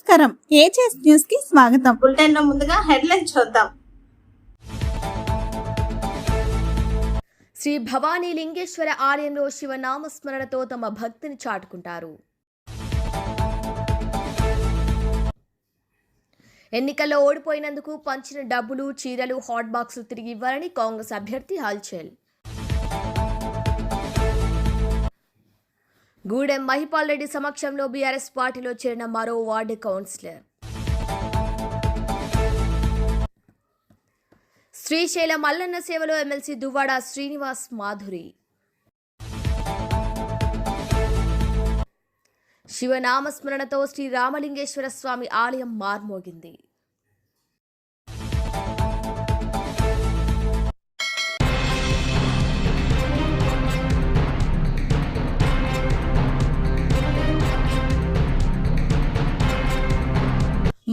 నమస్కారం. Ages news కి స్వాగతం. బులెటిన్ లో ముందుగా హెడ్లైన్స్ చూద్దాం. శ్రీ భవానీ లింగేశ్వర ఆలయంలో శివనామస్మరణతో తమ భక్తిని చాటుకుంటారు. ఎన్నికల్లో ఓడిపోయినందుకు పంచిన డబ్బులు, చీరలు, హాట్ బాక్సులు తిరిగి ఇవ్వాలని కాంగ్రెస్ అభ్యర్థి హల్చల్. గూడెం మహిపాల్ రెడ్డి సమక్షంలో బీఆర్ఎస్ పార్టీలో చేరిన మరో వార్డు కౌన్సిలర్. శ్రీశైలం మల్లన్న సేవలో ఎమ్మెల్సీ దువ్వాడ శ్రీనివాస్ మాధురి. శివనామస్మరణతో శ్రీ రామలింగేశ్వర స్వామి ఆలయం మార్మోగింది.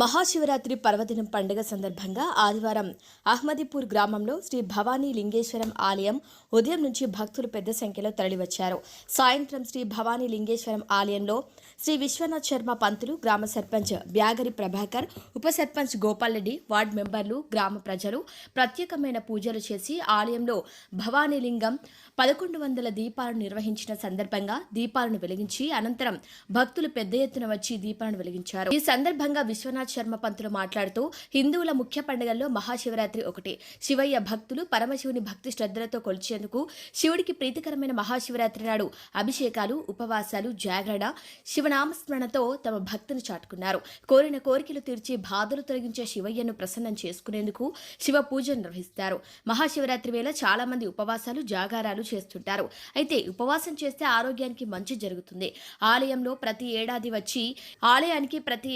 మహాశివరాత్రి పర్వదినం పండుగ సందర్భంగా ఆదివారం అహ్మదీపూర్ గ్రామంలో శ్రీ భవానీ లింగేశ్వరం ఆలయం ఉదయం నుంచి భక్తులు పెద్ద సంఖ్యలో తరలివచ్చారు. సాయంత్రం శ్రీ భవానీ లింగేశ్వరం ఆలయంలో శ్రీ విశ్వనాథ్ శర్మ పంతులు, గ్రామ సర్పంచ్ బ్యాగరి ప్రభాకర్, ఉప సర్పంచ్ గోపాల్ రెడ్డి, వార్డు మెంబర్లు, గ్రామ ప్రజలు ప్రత్యేకమైన పూజలు చేసి ఆలయంలో భవానీ లింగం 1100 దీపాలను నిర్వహించిన సందర్భంగా దీపాలను వెలిగించి అనంతరం భక్తులు పెద్ద ఎత్తున వచ్చి దీపాలను వెలిగించారు. ఈ సందర్భంగా విశ్వనాథ్ శర్మ పంతులు మాట్లాడుతూ, హిందువుల ముఖ్య పండుగల్లో మహాశివరాత్రి ఒకటి. శివయ్య భక్తులు పరమశివుని భక్తి శ్రద్ధలతో కొలిచేందుకు శివుడికి ప్రీతికరమైన మహాశివరాత్రి నాడు అభిషేకాలు, ఉపవాసాలు, జాగరణ, శివనామస్మరణతో తమ భక్తిని చాటుకున్నారు. కోరిన కోరికలు తీర్చి బాధలు తొలగించే శివయ్యను ప్రసన్నం చేసుకునేందుకు శివ పూజలు నిర్వహిస్తారు. మహాశివరాత్రి వేళ చాలా మంది ఉపవాసాలు, జాగారాలు చేస్తుంటారు. అయితే ఉపవాసం చేస్తే ఆరోగ్యానికి మంచి జరుగుతుంది. ఆలయానికి ప్రతి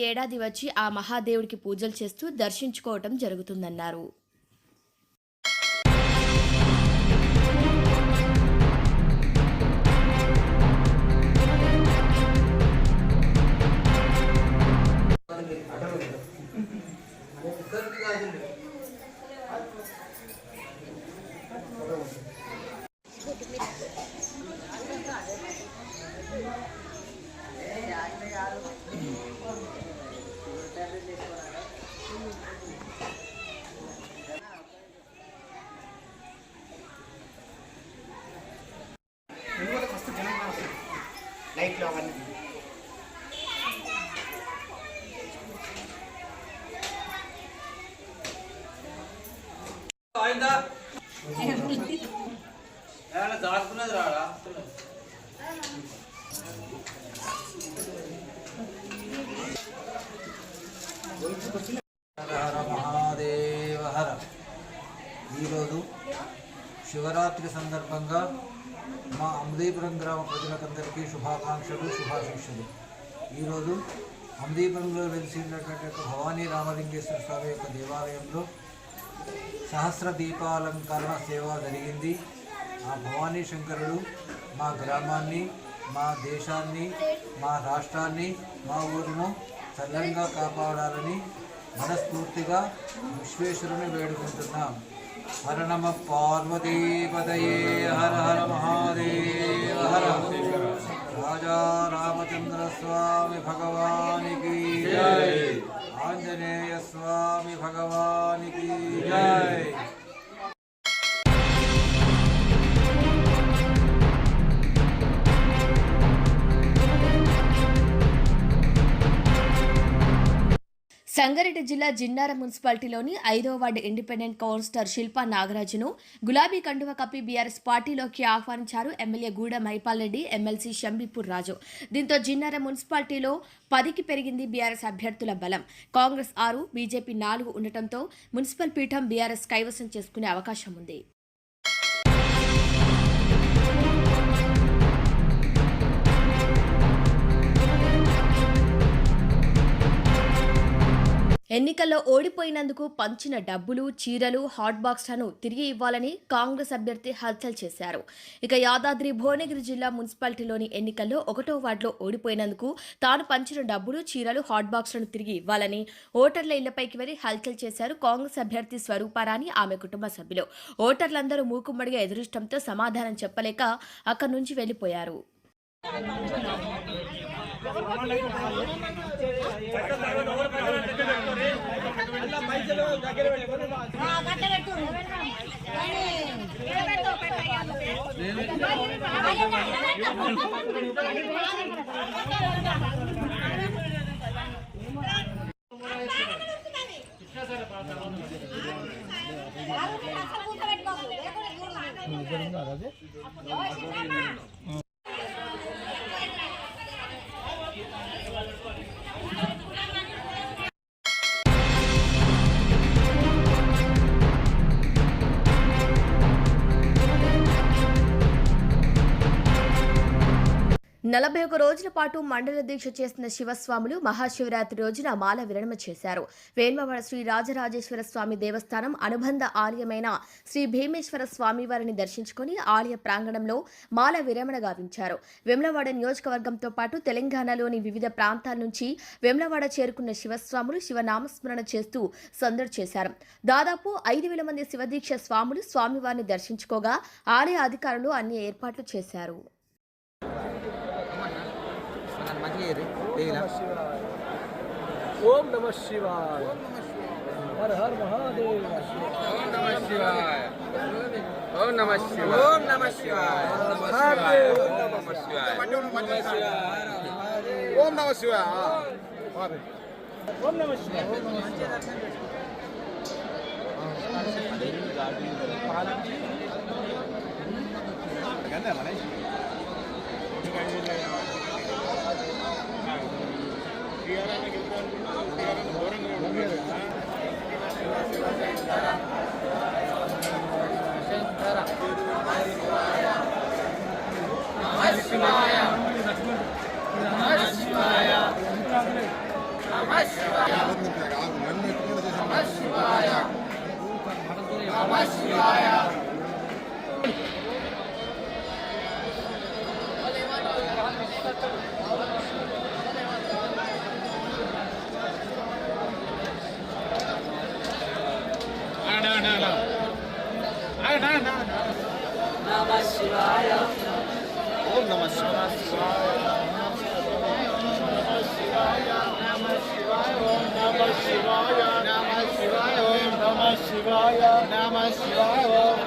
ఏడాది వచ్చి ఆ మహాదేవుడికి పూజలు చేస్తూ దర్శించుకోవటం జరుగుతుందన్నారు. ఈరోజు శివరాత్రి సందర్భంగా మా అమదీపురం గ్రామ ప్రజలకందరికీ శుభాకాంక్షలు, శుభాశీస్సులు. ఈరోజు అమదీపురంలో వెలిసినటువంటి భవానీ రామలింగేశ్వర స్వామి యొక్క దేవాలయంలో సహస్ర దీపాలంకరణ సేవ జరిగింది. ఆ భవానీ శంకరుడు మా గ్రామాన్ని, మా దేశాన్ని, మా రాష్ట్రాన్ని, మా ఊరును చల్లంగా కాపాడాలని మనస్ఫూర్తిగా విశ్వేశ్వరుని వేడుకుంటున్నాం. హర నమ పార్వతీపతయే హర హర మహాదేవ హర. రాజా రామచంద్ర స్వామి భగవానికి జై. ఆంజనేయ స్వామి భగవానికి జై. సంగారెడ్డి జిల్లా జిన్నారం మున్సిపాలిటీలోని 5వ వార్డు ఇండిపెండెంట్ కౌన్సిలర్ శిల్పా నాగరాజును గులాబీ కండువ కప్పి బీఆర్ఎస్ పార్టీలోకి ఆహ్వానించారు ఎమ్మెల్యే గూడెం మహిపాల్ రెడ్డి, ఎమ్మెల్సీ షంబీపూర్ రాజు. దీంతో జిన్నారం మున్సిపాలిటీలో 10కి పెరిగింది బీఆర్ఎస్ అభ్యర్థుల బలం. కాంగ్రెస్ 6, బీజేపీ 4 ఉండటంతో మున్సిపల్ పీఠం బీఆర్ఎస్ కైవసం చేసుకునే అవకాశం ఉంది. ఎన్నికల్లో ఓడిపోయినందుకు పంచిన డబ్బులు, చీరలు, హాట్ బాక్స్లను తిరిగి ఇవ్వాలని కాంగ్రెస్ అభ్యర్థి హల్చల్ చేశారు. ఇక యాదాద్రి భువనగిరి జిల్లా మున్సిపాలిటీలోని ఎన్నికల్లో 1వ వార్డులో ఓడిపోయినందుకు తాను పంచిన డబ్బులు, చీరలు, హాట్ బాక్స్లను తిరిగి ఇవ్వాలని ఓటర్ల ఇళ్లపైకి వెళ్లి హల్చల్ చేశారు కాంగ్రెస్ అభ్యర్థి స్వరూపారాణి, ఆమె కుటుంబ సభ్యులు. ఓటర్లందరూ మూకుమ్మడిగా ఎదురిష్టంతో సమాధానం చెప్పలేక అక్కడి నుంచి వెళ్లిపోయారు. నలభై ఒక రోజుల పాటు మండల దీక్ష చేసిన శివస్వాములు మహాశివరాత్రి రోజున మాల విరమణ చేశారు. వేల్మవాడ శ్రీ రాజరాజేశ్వర స్వామి దేవస్థానం అనుబంధ ఆలయమైన శ్రీ భీమేశ్వర స్వామి వారిని దర్శించుకుని ఆలయ ప్రాంగణంలో మాల విరమణ గావించారు. వేములవాడ నియోజకవర్గంతో పాటు తెలంగాణలోని వివిధ ప్రాంతాల నుంచి వేములవాడ చేరుకున్న శివస్వాములు శివనామస్మరణ చేస్తూ సందడి చేశారు. దాదాపు 5,000 మంది శివదీక్ష స్వాములు స్వామివారిని దర్శించుకోగా ఆలయ అధికారులు అన్ని ఏర్పాట్లు చేశారు. ओम नमः शिवाय हर हर महादेव ओम नमः शिवाय ओम नमः शिवाय ओम नमः शिवाय ओम नमः शिवाय ओम नमः शिवाय ओम नमः शिवाय ओम नमः शिवाय नमः शिवाय ओम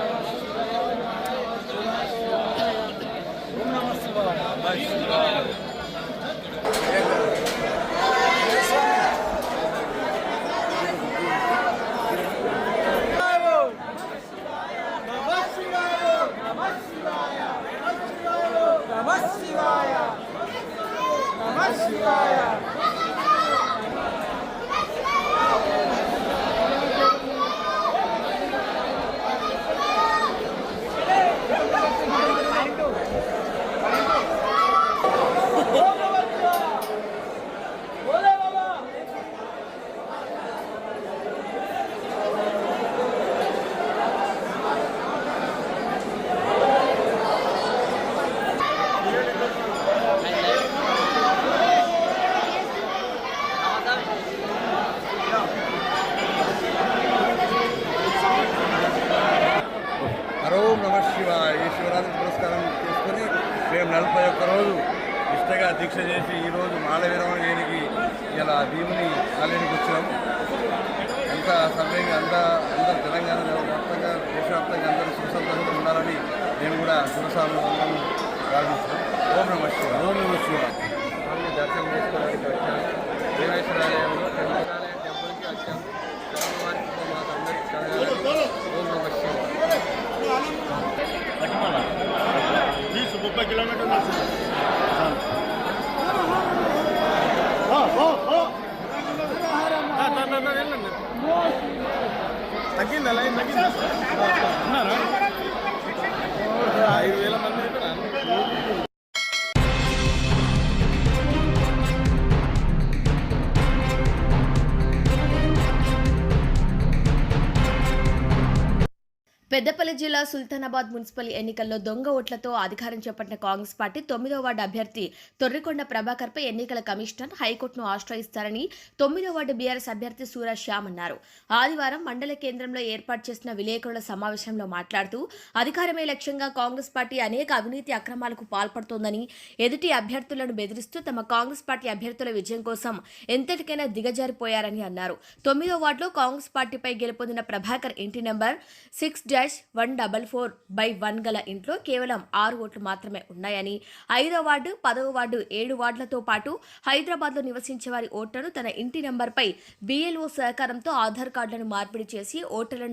नमः शिवाय ఓం నమ శివాయ. ఈ శివరాత్రి పురస్కారం చేసుకొని మేము 41 రోజు నిష్టగా దీక్ష చేసి ఈరోజు మాల విరమణ చేయడానికి ఇలా భీముని ఆలయానికి వచ్చాం. అంత సవ్యంగా అందరూ తెలంగాణ వ్యాప్తంగా దేశవ్యాప్తంగా అందరూ సుసంతంగా ఉండాలని మేము కూడా శివస్వాములను ప్రార్థిస్తాం. ఓం నమ శివాయ. ఓం నమ శివాయ. దర్శనం చేసుకోవడానికి వచ్చాము. భీమేశ్వర ఆలయంలో టెంపుల్కి వచ్చాము. స్వామివారికి మాకు అందరికీ కలగాలని. ఓం నమ శివాయ. 30 కిలోమీటర్లు తగ్గిందా లైన్ తగ్గిందా ఉన్నారా 5,000 మంది అయిపోయినా. పెద్దపల్లి జిల్లా సుల్తానాబాద్ మున్సిపల్ ఎన్నికల్లో దొంగ ఓట్లతో అధికారం చేపట్టిన కాంగ్రెస్ పార్టీ 9వ వార్డు అభ్యర్థి తొర్రికొండ ప్రభాకర్పై ఎన్నికల కమిషనర్ హైకోర్టును ఆశ్రయిస్తారని 9వ వార్డు బీఆర్ఎస్ అభ్యర్థి సూరా శ్యామ్ అన్నారు. ఆదివారం మండల కేంద్రంలో ఏర్పాటు చేసిన విలేకరుల సమావేశంలో మాట్లాడుతూ అధికారమే లక్ష్యంగా కాంగ్రెస్ పార్టీ అనేక అవినీతి అక్రమాలకు పాల్పడుతోందని, ఎదుటి అభ్యర్థులను బెదిరిస్తూ తమ కాంగ్రెస్ పార్టీ అభ్యర్థుల విజయం కోసం ఎంతటికైనా దిగజారిపోయారని అన్నారు. 9వ వార్డులో కాంగ్రెస్ పార్టీపై గెలుపొందిన ప్రభాకర్ ఇంటి నెంబర్ 6-144/1 గల ఇంట్లో కేవలం 6 ఓట్లు మాత్రమే ఉన్నాయని, 5వ వార్డు, 10వ వార్డు, 7 వార్డులతో పాటు హైదరాబాద్లో నివసించే వారి ఓట్లను తన ఇంటి నెంబర్పై BLO సహకారంతో ఆధార్ కార్డులను మార్పిడి చేసి ఓట్లను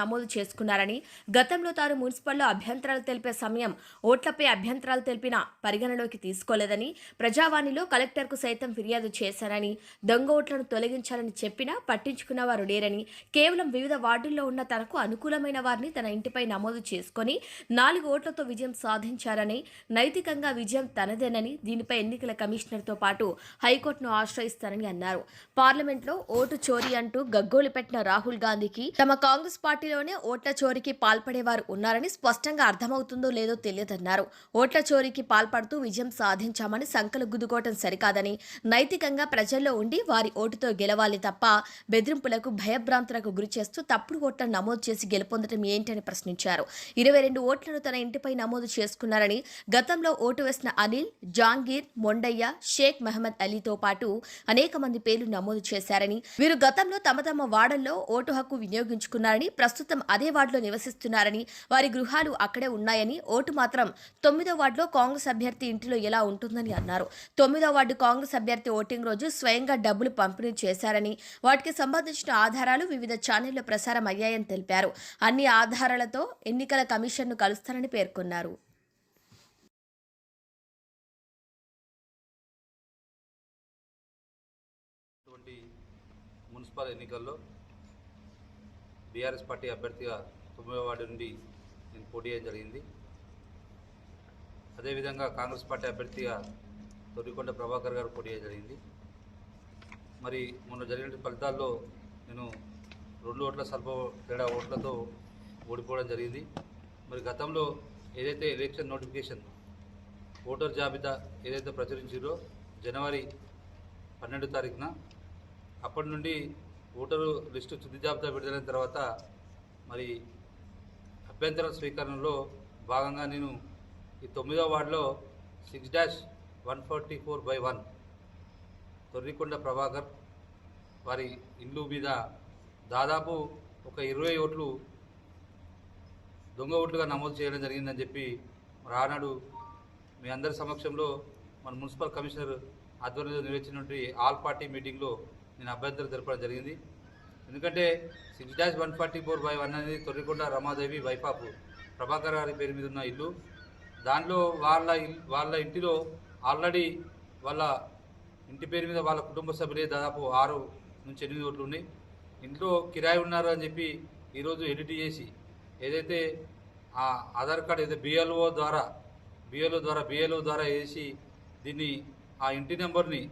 నమోదు చేసుకున్నారని, గతంలో తాను మున్సిపల్లో అభ్యంతరాలు తెలిపే సమయం ఓట్లపై అభ్యంతరాలు తెలిపిన పరిగణలోకి తీసుకోలేదని, ప్రజావాణిలో కలెక్టర్కు సైతం ఫిర్యాదు చేశారని, దొంగ ఓట్లను తొలగించాలని చెప్పినా పట్టించుకున్న వారు లేరని, కేవలం వివిధ వార్డుల్లో ఉన్న తనకు అనుకూలమైన వారిని తన ఇంటిపై నమోదు చేసుకుని 4 ఓట్లతో విజయం సాధించారని, నైతికంగా విజయం తనదేనని, దీనిపై ఎన్నికల కమిషనర్తో పాటు హైకోర్టును ఆశ్రయిస్తారని అన్నారు. పార్లమెంట్లో ఓటు చోరీ అంటూ గగ్గోలు పెట్టిన రాహుల్ గాంధీకి తమ కాంగ్రెస్ పార్టీలోనే ఓట్ల చోరీకి పాల్పడేవారు ఉన్నారని స్పష్టంగా అర్థమవుతుందో లేదో తెలియదన్నారు. ఓట్ల చోరీకి పాల్పడుతూ విజయం సాధించామని సంకలు గుద్దుకోవటం సరికాదని, నైతికంగా ప్రజల్లో ఉండి వారి ఓటుతో గెలవాలి తప్ప బెదిరింపులకు, భయభ్రాంతులకు గురి చేస్తూ తప్పుడు ఓట్లను నమోదు చేసి గెలుపొందడం ఏంటని ప్రశ్నించారు. 22 ఓట్లను తన ఇంటిపై నమోదు చేసుకున్నారని, గతంలో ఓటు వేసిన అనిల్, జాంగీర్, మొండయ్య, షేక్ మహమ్మద్ అలీతో పాటు అనేక మంది పేర్లు నమోదు చేశారని, వీరు గతంలో తమ వార్డుల్లో ఓటు హక్కు వినియోగించుకున్నారని, ప్రస్తుతం అదే వార్డులో నివసిస్తున్నారని, వారి గృహాలు అక్కడే ఉన్నాయని, ఓటు మాత్రం 9వ వార్డులో కాంగ్రెస్ అభ్యర్థి ఇంటిలో ఎలా ఉంటుందని అన్నారు. 9వ వార్డు కాంగ్రెస్ అభ్యర్థి ఓటింగ్ రోజు స్వయంగా డబ్బులు పంపిణీ చేశారని, వాటికి సంబంధించిన ఆధారాలు వివిధ ఛానళ్లు ప్రసారం అయ్యాయని తెలిపారు. అన్ని ఆధారాలతో ఎన్నికల కమిషన్ను కలుస్తారని పేర్కొన్నారు. మున్సిపల్ ఎన్నికల్లో బీఆర్ఎస్ పార్టీ అభ్యర్థిగా 9వ వార్డు నుండి నేను పోటీ చేయడం జరిగింది. అదేవిధంగా కాంగ్రెస్ పార్టీ అభ్యర్థిగా తొర్రికొండ ప్రభాకర్ గారు పోటీ చేయడం జరిగింది. మరి మొన్న జరిగిన ఫలితాల్లో నేను 2 ఓట్ల స్వల్ప తేడా ఓట్లతో ఓడిపోవడం జరిగింది. మరి గతంలో ఏదైతే ఎలక్షన్ నోటిఫికేషన్ ఓటర్ జాబితా ఏదైతే ప్రచురించారో జనవరి 12 తారీఖున, అప్పటి నుండి ఓటరు లిస్టు తుది జాబితా విడుదలైన తర్వాత మరి అభ్యంతర స్వీకరణలో భాగంగా నేను ఈ 9వ వార్డులో 6-144/1 తొర్రికొండ ప్రభాకర్ వారి ఇల్లు మీద దాదాపు ఒక 20 ఓట్లు దొంగ ఓట్లుగా నమోదు చేయడం జరిగిందని చెప్పి మరి ఆనాడు మీ అందరి సమక్షంలో మన మున్సిపల్ కమిషనర్ ఆధ్వర్యంలో నిర్వహించినటువంటి ఆల్ పార్టీ మీటింగ్లో నేను అభ్యంతరం తెలపడం జరిగింది. ఎందుకంటే 6-144/1 అనేది తొర్రికొండ రమాదేవి వైపాపు ప్రభాకర్ గారి పేరు మీద ఉన్న ఇల్లు. దానిలో వాళ్ళ ఇంటిలో ఆల్రెడీ వాళ్ళ ఇంటి పేరు మీద వాళ్ళ కుటుంబ సభ్యులే దాదాపు 6-8 ఓట్లు ఉన్నాయి. ఇంట్లో కిరాయి ఉన్నారు అని చెప్పి ఈరోజు ఎడిట్ చేసి ఏదైతే ఆ ఆధార్ కార్డు ఏదైతే BLO ద్వారా వేసి దీన్ని ఆ ఇంటి నెంబర్ని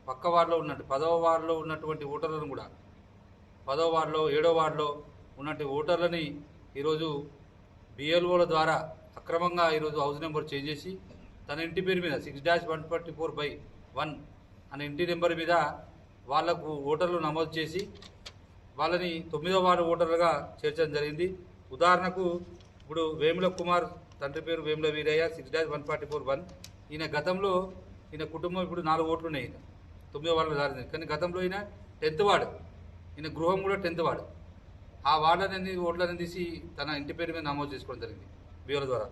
పక్క వార్డులో ఉన్నట్టు 10వ వార్డులో ఉన్నటువంటి ఓటర్లను కూడా 10వ వార్డులో 7వ వార్డులో ఉన్నటువంటి ఓటర్లని ఈరోజు BLOల ద్వారా అక్రమంగా ఈరోజు హౌస్ నెంబర్ చేంజ్ చేసి తన ఇంటి పేరు మీద 6-144/1 అనే ఇంటి నెంబర్ మీద వాళ్లకు ఓటర్లు నమోదు చేసి వాళ్ళని 9వ వార్డు ఓటర్లుగా చేర్చడం జరిగింది. ఉదాహరణకు ఇప్పుడు వేముల కుమార్ తండ్రి పేరు వేముల వీరయ్య 6-144/1. ఈయన గతంలో ఈయన కుటుంబం ఇప్పుడు 4 ఓట్లు ఉన్నాయి. ఈయన 9వ వార్డులో దారింది, కానీ గతంలో ఈయన 10th వార్డు, ఈయన గృహం కూడా 10th వార్డు. ఆ వార్డులని ఓట్లను తీసి తన ఇంటి పేరు మీద నమోదు చేసుకోవడం జరిగింది BLO ద్వారా.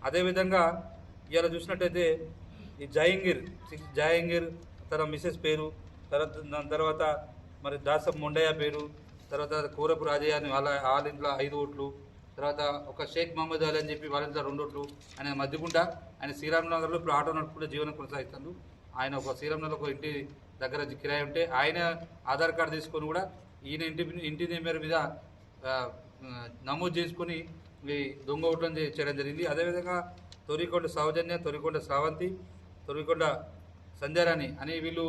అదేవిధంగా ఇవాళ చూసినట్టయితే ఈ జయంగీర్ తన మిసెస్ పేరు, దాని తర్వాత మరి దాసం మొండయ్య పేరు, తర్వాత కూరపు రాజయ్య అని వాళ్ళ ఇంట్లో 5 ఓట్లు, తర్వాత ఒక షేక్ మహమ్మద్ అలీ అని చెప్పి వాళ్ళ ఇంట్లో 2 ఓట్లు. ఆయన మధ్యగుంట, ఆయన శ్రీరామనగర్లో ఇప్పుడు ఆటో నడుపుకుంటే జీవనం కొనసాగిస్తాడు. ఆయన ఒక శ్రీరామనగర్లో ఒక ఇంటి దగ్గర కిరాయి ఉంటే ఆయన ఆధార్ కార్డు తీసుకొని కూడా ఈయన ఇంటి నెంబర్ మీద నమోదు చేసుకొని ఈ దొంగ ఓట్లను చేయడం జరిగింది. అదేవిధంగా తొర్రికొండ సౌజన్య, తొర్రికొండ శ్రావంతి, తొర్రికొండ సంధ్యారాణి అని వీళ్ళు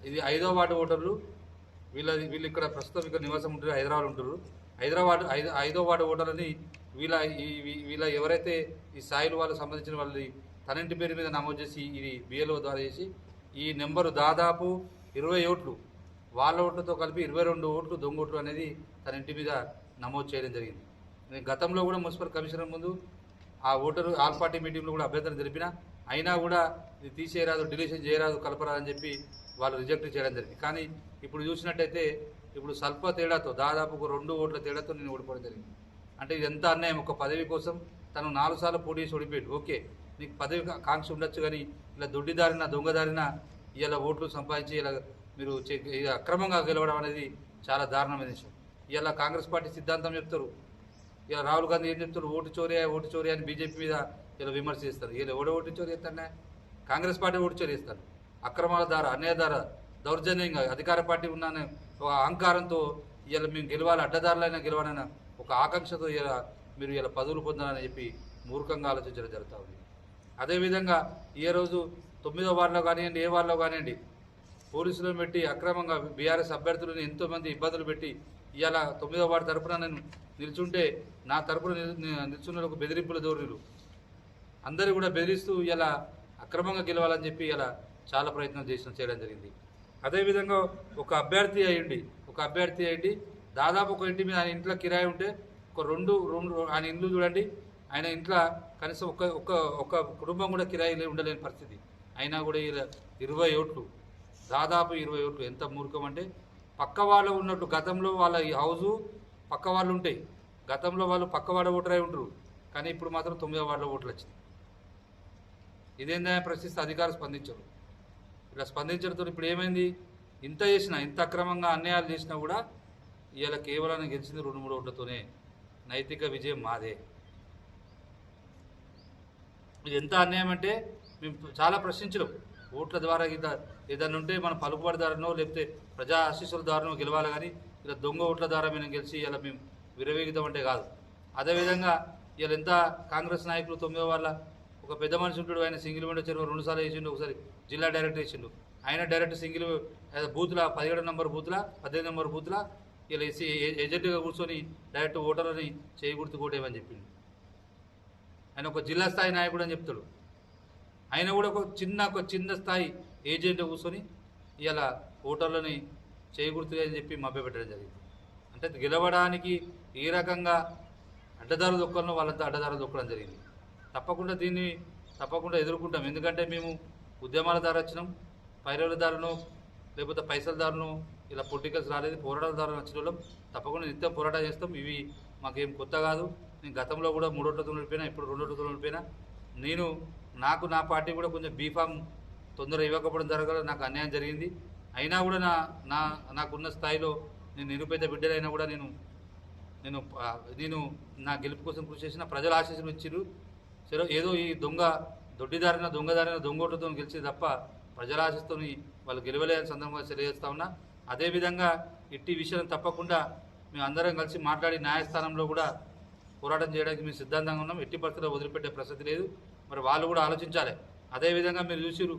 ఇది 5వ వార్డు ఓటర్లు. వీళ్ళు ఇక్కడ ప్రస్తుతం ఇక్కడ నివాసం ఉంటారు, హైదరాబాద్ ఉంటారు. ఐదో వార్డు ఓటర్లని వీళ్ళ ఎవరైతే ఈ స్థాయిలు వాళ్ళకి సంబంధించిన వాళ్ళని తన ఇంటి పేరు మీద నమోదు చేసి ఇది బిఎల్ఓ ద్వారా చేసి ఈ నెంబరు దాదాపు 20 ఓట్లు వాళ్ళ ఓట్లతో కలిపి 22 ఓట్లు దొంగ ఓట్లు అనేది తన ఇంటి మీద నమోదు చేయడం జరిగింది. నేను గతంలో కూడా మున్సిపల్ కమిషనర్ ముందు ఆ ఓటరు ఆల్ పార్టీ మీటింగ్లో కూడా అభ్యంతరం తెలిపిన, అయినా కూడా ఇది తీసేయరాదు, డిలీషన్ చేయరాదు, కలపరాదని చెప్పి వాళ్ళు రిజెక్ట్ చేయడం జరిగింది. కానీ ఇప్పుడు చూసినట్టయితే ఇప్పుడు స్వల్ప తేడాతో దాదాపు ఒక 2 ఓట్ల తేడాతో నేను ఓడిపోవడం జరిగింది. అంటే ఇది ఎంత అన్యాయం. ఒక పదవి కోసం తను 4 సార్లు పోటీ చేసి ఓడిపోయాడు. ఓకే, నీకు పదవి కాంక్ష ఉండొచ్చు, కానీ ఇలా దొడ్డిదారిన దొంగదారిన ఇలా ఓట్లు సంపాదించి ఇలా మీరు అక్రమంగా గెలవడం అనేది చాలా దారుణమైన విషయం. ఇలా కాంగ్రెస్ పార్టీ సిద్ధాంతం చెప్తారు, ఇలా రాహుల్ గాంధీ ఏం చెప్తారు, ఓటు చోరీ అని బీజేపీ మీద ఇలా విమర్శ చేస్తారు. ఇలా ఓటు చోరీ చేస్తానే కాంగ్రెస్ పార్టీ ఓటు చోరీ చేస్తారు. అక్రమాల ద్వారా, అన్యాయ ద్వారా, దౌర్జన్యంగా అధికార పార్టీ ఉన్నానే ఒక అహంకారంతో ఇలా మేము గెలవాలి, అడ్డదారులైనా గెలవాలైనా ఒక ఆకాంక్షతో ఇలా మీరు ఇలా పదవులు పొందాలని చెప్పి మూర్ఖంగా ఆలోచించడం జరుగుతూ ఉంది. అదేవిధంగా ఏ రోజు 9వ వార్డులో కానివ్వండి, ఏ వార్డులో కానివ్వండి, పోలీసులను పెట్టి అక్రమంగా బీఆర్ఎస్ అభ్యర్థులను ఎంతోమంది ఇబ్బందులు పెట్టి ఇవాళ 9వ వార్డు తరఫున నేను నిల్చుంటే నా తరఫున నిల్చున్న బెదిరింపుల ధోరణులు అందరూ కూడా బెదిరిస్తూ ఇలా అక్రమంగా గెలవాలని చెప్పి ఇలా చాలా ప్రయత్నం చేయడం జరిగింది. అదేవిధంగా ఒక అభ్యర్థి అయ్యండి దాదాపు ఒక ఇంటి మీద ఆయన ఇంట్లో కిరాయి ఉంటే ఒక రెండు ఆయన ఇల్లు చూడండి, ఆయన ఇంట్లో కనీసం ఒక కుటుంబం కూడా కిరాయి ఉండలేని పరిస్థితి. అయినా కూడా 20 ఓట్లు, దాదాపు 20 ఓట్లు. ఎంత మూర్ఖం అంటే పక్క వాళ్ళు ఉన్నట్టు గతంలో వాళ్ళ ఈ హౌజు పక్క వాళ్ళు ఉంటాయి, గతంలో వాళ్ళు పక్క వాడ ఓటర్ అయి ఉంటారు, కానీ ఇప్పుడు మాత్రం 9వ వార్డులో ఓట్లు వచ్చింది. ఇదేందా ప్రశ్నిస్తే అధికారులు స్పందించరు. ఇలా స్పందించడంతో ఇప్పుడు ఏమైంది, ఇంత చేసినా, ఇంత అక్రమంగా అన్యాయాలు చేసినా కూడా ఇవాళ కేవలం గెలిచింది 2-3 ఓట్లతోనే. నైతిక విజయం మాదే. ఇది ఎంత అన్యాయం అంటే మేము చాలా ప్రశ్నించడం, ఓట్ల ద్వారా ఏదన్నా ఉంటే మన పలుకుబడి ద్వారానో లేకపోతే ప్రజా ఆశీస్సుల ద్వారానో గెలవాలి, కానీ ఇలా దొంగ ఓట్ల ద్వారా మేము గెలిచి ఇలా మేము విరవేగిద్దాం అంటే కాదు. అదేవిధంగా ఇలా ఎంత కాంగ్రెస్ నాయకులు 9వ వాళ్ళ ఒక పెద్ద మనిషి ఉంటాడు, ఆయన సింగిల్ విండో చెరువు 2 సార్లు వేసిండు, ఒకసారి జిల్లా డైరెక్టర్ వేసిండు, ఆయన డైరెక్ట్ సింగిల్ బూత్ల 17 నెంబర్ బూత్ల 18 నెంబర్ బూత్ల ఇలా ఏజెంట్గా కూర్చొని డైరెక్ట్ ఓటర్లని చేయకూడదు కోటేమని చెప్పిండు. ఆయన ఒక జిల్లా స్థాయి నాయకుడు అని చెప్తాడు, ఆయన కూడా ఒక చిన్న స్థాయి ఏజెంట్ కూర్చొని ఇలా ఓటర్లని చేయకూడదు అని చెప్పి మభ్యపెట్టడం జరిగింది. అంటే గెలవడానికి ఏ రకంగా అడ్డదారులు దొక్కలను వాళ్ళంతా అడ్డదారులు దొక్కడం జరిగింది. తప్పకుండా ఎదుర్కొంటాం. ఎందుకంటే మేము ఉద్యమాల ద్వారా వచ్చినాం, పైరవుల దారును లేకపోతే పైసల దారును ఇలా పొలిటికల్స్ రాలేదు, పోరాటాల ద్వారా వచ్చిన వాళ్ళం. తప్పకుండా నిత్యం పోరాటం చేస్తాం. ఇవి మాకేం కొత్త కాదు. నేను గతంలో కూడా 3 ఓట్లతో నడిపోయినా, ఇప్పుడు 2 ఓట్లతో నడిపోయినా. నా పార్టీ కూడా కొంచెం బీఫామ్ తొందరగా ఇవ్వకపోవడం జరగాలి, నాకు అన్యాయం జరిగింది. అయినా కూడా నాకున్న స్థాయిలో నేను నిరుపేద బిడ్డలైనా కూడా నేను నా గెలుపు కోసం కృషి చేసిన, ప్రజల ఆశీస్సులు ఇచ్చిరు. సరే ఏదో ఈ దొడ్డిదారిన దొంగోట్లతో గెలిచి తప్ప ప్రజల ఆశీస్సుతో వాళ్ళు గెలవలేని సందర్భంగా తెలియజేస్తా ఉన్నా. అదేవిధంగా ఇట్టి విషయం తప్పకుండా మేము అందరం కలిసి మాట్లాడి న్యాయస్థానంలో కూడా పోరాటం చేయడానికి మేము సిద్ధాంతంగా ఉన్నాం. ఎట్టి పరిస్థితుల్లో వదిలిపెట్టే ప్రసక్తి లేదు. మరి వాళ్ళు కూడా ఆలోచించాలి. అదేవిధంగా మీరు చూసిరు,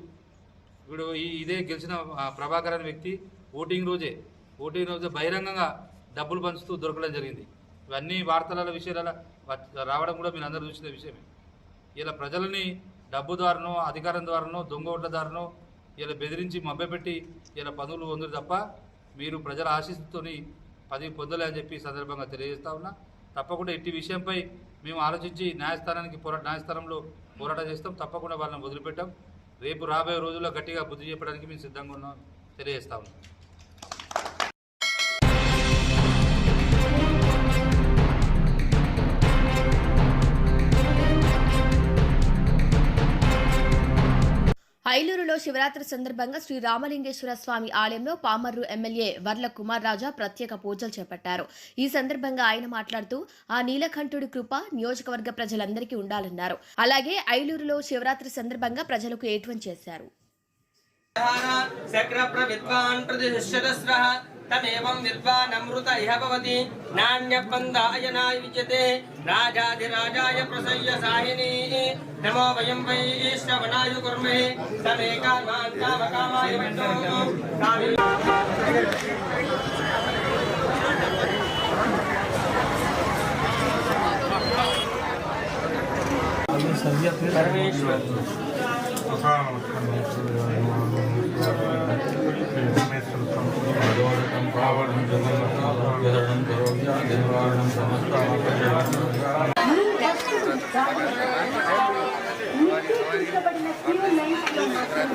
ఇప్పుడు ఇదే గెలిచిన ప్రభాకర్ అనే వ్యక్తి ఓటింగ్ రోజే బహిరంగంగా డబ్బులు పంచుతూ దొరకడం జరిగింది. ఇవన్నీ వార్తల విషయాల రావడం కూడా మీరు అందరూ చూసిన విషయమే. ఇలా ప్రజలని డబ్బు ద్వారానో అధికారం ద్వారానో దొంగ ఓట్ల ద్వారానో ఇలా బెదిరించి మభ్యపెట్టి ఇలా పదవులు పొందురు తప్ప మీరు ప్రజల ఆశీస్సుతోని పదవి పొందలే అని చెప్పి సందర్భంగా తెలియజేస్తా ఉన్నా. తప్పకుండా ఇట్టి విషయంపై మేము ఆలోచించి న్యాయస్థానంలో పోరాటం చేస్తాం. తప్పకుండా వాళ్ళని వదిలిపెట్టాం. రేపు రాబోయే రోజుల్లో గట్టిగా బుద్ధి చెప్పడానికి మేము సిద్ధంగా ఉన్నాం తెలియజేస్తా ఉన్నాం. ఐలూరులో శివరాత్రి సందర్భంగా శ్రీ రామలింగేశ్వర స్వామి ఆలయంలో పామర్రు ఎమ్మెల్యే వర్ల కుమార్ రాజా ప్రత్యేక పూజలు చేపట్టారు. ఈ సందర్భంగా ఆయన మాట్లాడుతూ ఆ నీలకంఠుడి కృప నియోజకవర్గ ప్రజలందరికీ ఉండాలన్నారు. అలాగే ఐలూరులో శివరాత్రి సందర్భంగా ప్రజలకు ఏట్వం చేశారు. तमेवं विद्वानमृत इह भवति नान्यपन्दाय नायुज्यते राजाधिराजाय प्रसय्य साहिनी नमो वयं वै श्रवणाय कुर्महे तमेकामान् कामकामाय विष्णु పరమేశ్వర్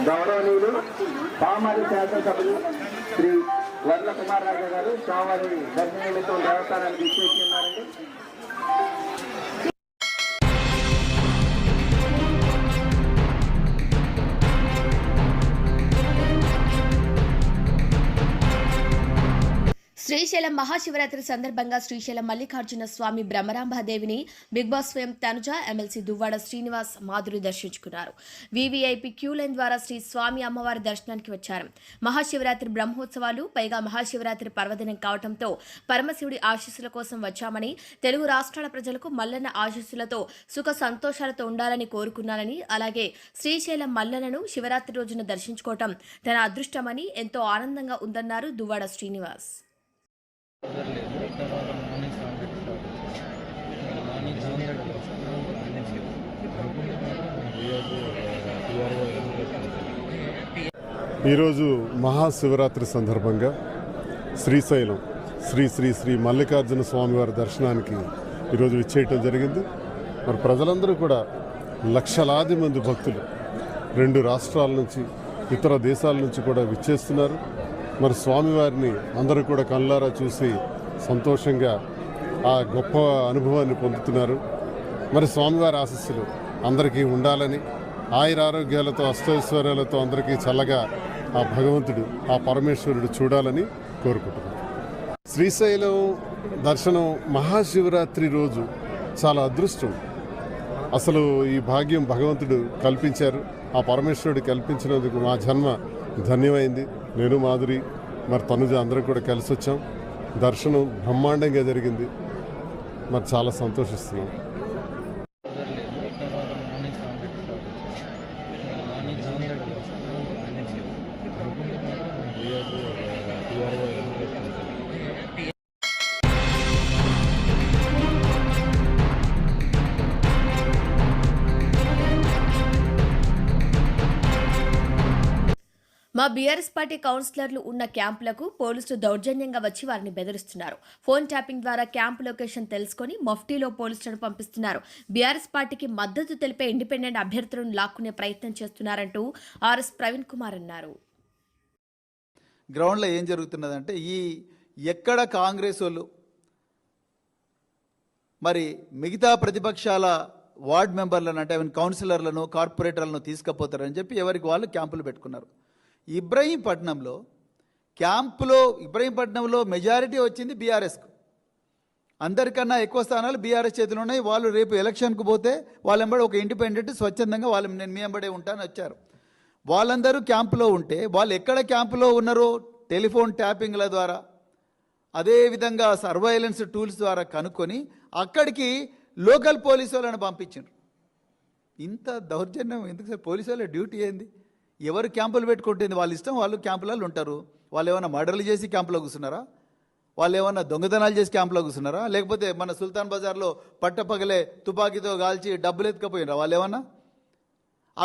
గౌరవనీయులు పామారి శాసనసభ్యులు శ్రీ వర్ల కుమార్ రాజా గారు స్వామివారి దర్శనములతో దేవస్థానానికి ఇచ్చేసి ఉన్నారండి. శ్రీశైలం మహాశివరాత్రి సందర్భంగా శ్రీశైలం మల్లికార్జున స్వామి బ్రహ్మరాంబాదేవిని బిగ్ బాస్ స్వయం తనుజ, ఎమ్మెల్సీ దువ్వాడ శ్రీనివాస్, మాధురి దర్శించుకున్నారు. వీవీఐపీ క్యూ లైన్ ద్వారా శ్రీ స్వామి అమ్మవారి దర్శనానికి వచ్చారు. మహాశివరాత్రి బ్రహ్మోత్సవాలు, పైగా మహాశివరాత్రి పర్వదినం కావడంతో పరమశివుడి ఆశీస్సుల కోసం వచ్చామని, తెలుగు రాష్ట్రాల ప్రజలకు మల్లన్న ఆశీస్సులతో సుఖ సంతోషాలతో ఉండాలని కోరుకున్నానని, అలాగే శ్రీశైలం మల్లన్నను శివరాత్రి రోజున దర్శించుకోవటం తన అదృష్టమని ఎంతో ఆనందంగా ఉందన్నారు దువ్వాడ శ్రీనివాస్. ఈరోజు మహాశివరాత్రి సందర్భంగా శ్రీశైలం శ్రీ శ్రీ శ్రీ మల్లికార్జున స్వామివారి దర్శనానికి ఈరోజు విచ్చేయటం జరిగింది. మరి ప్రజలందరూ కూడా లక్షలాది మంది భక్తులు 2 రాష్ట్రాల నుంచి, ఇతర దేశాల నుంచి కూడా విచ్చేస్తున్నారు. మరి స్వామివారిని అందరూ కూడా కళ్ళారా చూసి సంతోషంగా ఆ గొప్ప అనుభవాన్ని పొందుతున్నారు. మరి స్వామివారి ఆశీస్సులు అందరికీ ఉండాలని, ఆయురారోగ్యాలతో అష్టైశ్వర్యాలతో అందరికీ చల్లగా ఆ భగవంతుడు, ఆ పరమేశ్వరుడు చూడాలని కోరుకుంటున్నారు. శ్రీశైలం దర్శనం మహాశివరాత్రి రోజు చాలా అదృష్టం. అసలు ఈ భాగ్యం భగవంతుడు కల్పించారు. ఆ పరమేశ్వరుడు కల్పించినందుకు మా జన్మ ధన్యమైంది. నేను, మాధురి, మరి తనుజ అందరం కూడా కలిసి వచ్చాం. దర్శనం బ్రహ్మాండంగా జరిగింది. మరి చాలా సంతోషిస్తున్నాం. మా బీఆర్ఎస్ పార్టీ కౌన్సిలర్లు ఉన్న క్యాంపులకు పోలీసులు దౌర్జన్యంగా వచ్చి వారిని బెదిరిస్తున్నారు. ఫోన్ ట్యాపింగ్ ద్వారా క్యాంపు లొకేషన్ తెలుసుకుని మఫ్టీలో పోలీసులను పంపిస్తున్నారు. బీఆర్ఎస్ పార్టీకి మద్దతు తెలిపే ఇండిపెండెంట్ అభ్యర్థులను లాక్కునే ప్రయత్నం చేస్తున్నారంటూ ఆర్ఎస్ ప్రవీణ్ కుమార్ అన్నారు. గ్రౌండ్లో ఏం జరుగుతున్నదంటే, ఎక్కడ కాంగ్రెస్ వాళ్ళు మరి మిగతా ప్రతిపక్షాల వార్డ్ మెంబర్లను, అంటే కౌన్సిలర్లను, కార్పొరేటర్లను తీసుకుపోతారని చెప్పి ఎవరికి వాళ్ళు క్యాంపులు పెట్టుకున్నారు. ఇబ్రహీంపట్నంలో మెజారిటీ వచ్చింది బీఆర్ఎస్కు. అందరికన్నా ఎక్కువ స్థానాలు బీఆర్ఎస్ చేతులు ఉన్నాయి. వాళ్ళు రేపు ఎలక్షన్కు పోతే వాళ్ళెంబడి ఒక ఇండిపెండెంట్ స్వచ్ఛందంగా నేను మీ వెంబడే ఉంటానని వచ్చారు. వాళ్ళందరూ క్యాంపులో ఉంటే వాళ్ళు ఎక్కడ క్యాంపులో ఉన్నారో టెలిఫోన్ ట్యాపింగ్ల ద్వారా, అదేవిధంగా సర్వైలెన్స్ టూల్స్ ద్వారా కనుక్కొని అక్కడికి లోకల్ పోలీసు వాళ్ళని పంపించారు. ఇంత దౌర్జన్యం ఎందుకు సార్? పోలీసు వాళ్ళ డ్యూటీ ఏంది? ఎవరు క్యాంపులు పెట్టుకుంటుంది వాళ్ళ ఇష్టం, వాళ్ళు క్యాంపులలో ఉంటారు. వాళ్ళు ఏమైనా మర్డర్లు చేసి క్యాంపులో కూర్చున్నారా? వాళ్ళు ఏమన్నా దొంగతనాలు చేసి క్యాంపులో కూర్చున్నారా? లేకపోతే మన సుల్తాన్ బజార్లో పట్టపగలే తుపాకీతో కాల్చి డబ్బులు ఎత్తుకపోయినారా వాళ్ళు ఏమన్నా?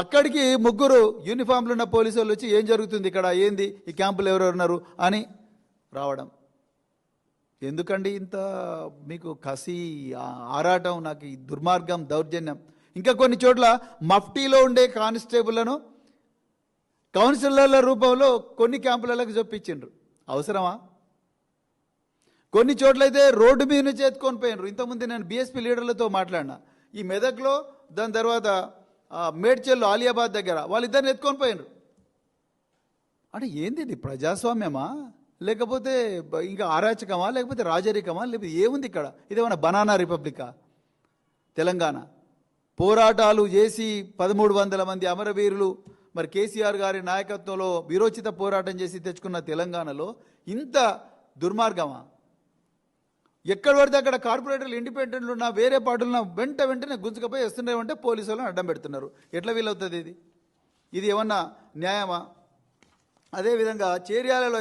అక్కడికి 3 యూనిఫామ్లు ఉన్న పోలీసు వాళ్ళు వచ్చి ఏం జరుగుతుంది ఇక్కడ, ఏంది ఈ క్యాంపులు ఎవరెవరు ఉన్నారు అని రావడం. ఎందుకండి ఇంత మీకు కసి, ఆరాటం? నాకు ఈ దుర్మార్గం, దౌర్జన్యం. ఇంకా కొన్ని చోట్ల మఫ్టీలో ఉండే కానిస్టేబుల్లను కౌన్సిలర్ల రూపంలో కొన్ని క్యాంపులకు చొప్పించిండ్రు. అవసరమా? కొన్ని చోట్లయితే రోడ్డు మీద నుంచి ఎత్తుకొని పోయినరు. ఇంతకుముందు నేను బీఎస్పీ లీడర్లతో మాట్లాడినా. ఈ మెదక్లో, దాని తర్వాత మేడ్చల్లో, ఆలియాబాద్ దగ్గర వాళ్ళిద్దరిని ఎత్తుకొని పోయినరు. అంటే ఏంది ఇది? ప్రజాస్వామ్యమా, లేకపోతే ఇంకా అరాచకమా, లేకపోతే రాజరికమా, లేకపోతే ఏముంది ఇక్కడ? ఇదేమన్నా బనానా రిపబ్లికా? తెలంగాణ పోరాటాలు చేసి 1300 మంది అమరవీరులు మరి కేసీఆర్ గారి నాయకత్వంలో వీరోచిత పోరాటం చేసి తెచ్చుకున్న తెలంగాణలో ఇంత దుర్మార్గమా? ఎక్కడ పడితే అక్కడ కార్పొరేటర్లు, ఇండిపెండెంట్లు ఉన్న వేరే పార్టీలను వెంటనే గుంజుకపోయి వస్తున్నారంటే పోలీసు వాళ్ళని అడ్డం పెడుతున్నారు. ఎట్లా వీలవుతుంది ఇది? ఇది ఏమన్నా న్యాయమా? అదేవిధంగా చేర్యాలలో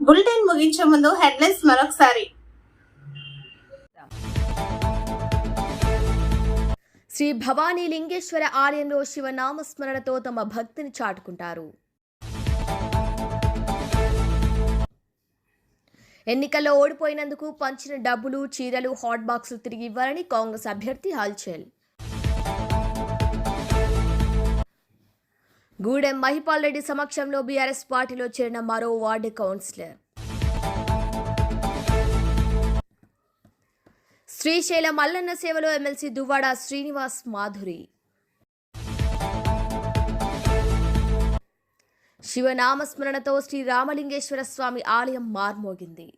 బులెటిన్ ముగించే ముందు హెడ్లైన్స్ మరొకసారి. శ్రీ భవానీ లింగేశ్వర ఆలయంలో శివనామస్మరణతో తమ భక్తిని చాటుకుంటారు. ఎన్నికల్లో ఓడిపోయినందుకు పంచిన డబ్బులు, చీరలు, హాట్ బాక్సులు తిరిగి ఇవ్వాలని కాంగ్రెస్ అభ్యర్థి హల్చల్. గూడెం మహిపాల్ రెడ్డి సమక్షంలో బీఆర్ఎస్ పార్టీలో చేరిన మరో వార్డు కౌన్సిలర్. శ్రీశైలం మల్లన్న సేవలో ఎమ్మెల్సీ దువ్వాడ శ్రీనివాస్ మాధురి. శివనామస్మరణతో శ్రీ రామలింగేశ్వర స్వామి ఆలయం మార్మోగింది.